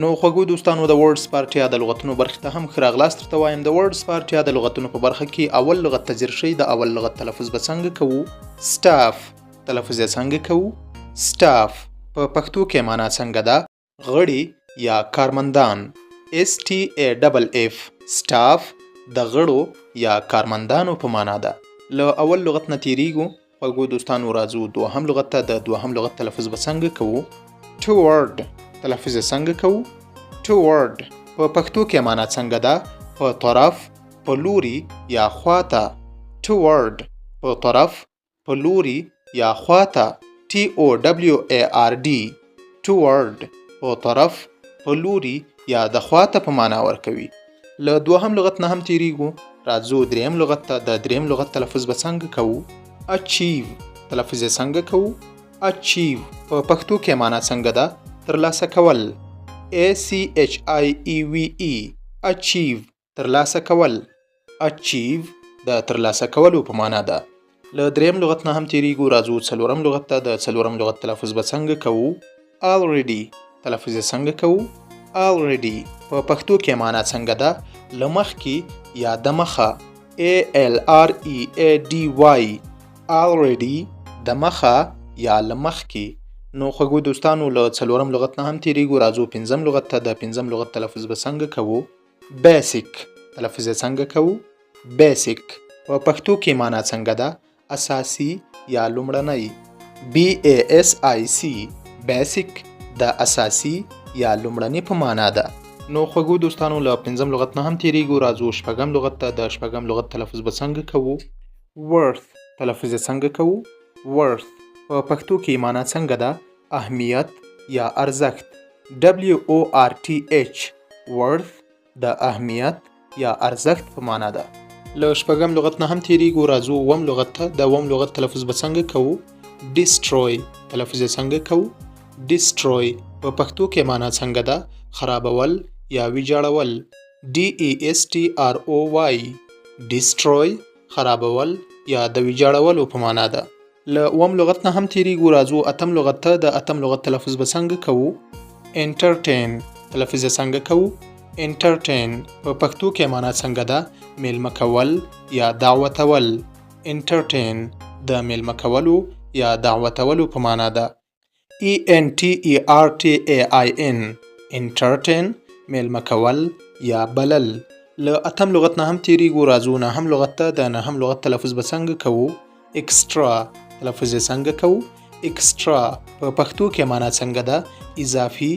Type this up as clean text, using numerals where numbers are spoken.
نو خوږو دوستانو د ورډز پارټیا د لغتونو برخه ته هم ښه راغلاست درته وایم. د ورډز پارټیا د لغتونو په برخه کې اول لغت ته ځیر شئ. د اول لغت تلفظ به څنګه کوو؟ سټاف. تلفظ یې څنګه کوو؟ سټاف. په پښتو کې معنا څنګه ده؟ غړي یا کارمندان. STAFF سټاف د غړو یا کارمندانو په معنا ده. له اول لغت نه تیریږو. خوږو دوستانو راځو دوهم لغت ته. د دوهم لغت تلفظ به څنګه کوو؟ toward. تلفظ یې څنګه کوو؟ toward. په پښتو کې معنا څنګه ده؟ په طرف، په لوري یا خواته. toward. په طرف، په لوري یا خواته. TOWARD. toward. په طرف، په لوري یا د خواته په معنا ورکوي. له دوهم لغت نه هم تیریږو. راځو دریم لغت ته. د دریم لغت تلفظ به څنګه کوو؟ achieve. تلفظ یې څنګه کوو؟ achieve. په پښتو کې معنا څنګه ده؟ ترلاسه کول. ACHIEVE achieve. ترلاسه کول. achieve د ترلاسه کولو په معنا ده. له دریم لغت نه هم تیریږو. راځو څلورم لغت ته. د څلورم لغت تلفظ به څنګه کوو؟ already. تلفظ یې څنګه کوو؟ already. په پښتو کې معنا څنګه ده؟ له مخکې یا د مخه. ALREADY already. د مخه یا له مخکې. نو خوږو دوستانو له څلورم لغت نه هم تیریږو. راځو پنځم لغت ته. د پنځم لغت تلفظ به څنګه کوو؟ basic. تلفظ یې څنګه کوو؟ basic. په پښتو کې معنا څنګه ده؟ اساسي یا لومړنی. BASIC basic د اساسي یا لومړني په معنا ده. نو خوږو دوستانو له پنځم لغت نه هم تیریږو. راځو شپږم لغت ته. د شپږم لغت تلفظ به څنګه کوو؟ worth. تلفظ یې څنګه کوو؟ worth. په پښتو کې معنا څنګه ده؟ اهمیت یا ارزښت. WORTH worth د اهمیت یا ارزښت په معنا ده. له شپږم لغت نه هم تیریږو. راځو اووم لغت ته. د اووم لغت تلفظ به څنګه کوو؟ destroy. تلفظ یې څنګه کوو؟ destroy. په پښتو کې معنا څنګه ده؟ خرابول یا ویجاړول. DESTROY destroy خرابول یا د ویجاړولو په معنا ده. له اووم لغت نه هم تیریږو. راځو اتم لغت ته. د اتم لغت تلفظ به څنګه کوو؟ entertain. تلفظ یې څنګه کوو؟ entertain. په پښتو کې معنا څنګه ده؟ میلمه کول یا دعوتول. entertain د میلمه کولو یا دعوتولو په معنا ده. ENTERTAIN entertain میلمه کول یا بلل. له اتم لغت نه هم تیریږو. راځو نهم لغت ته. د نهم لغت تلفظ به څنګه کوو؟ extra. تلفظ یې څنګه کوو؟ extra. په پښتو کې معنا څنګه ده؟ اضافي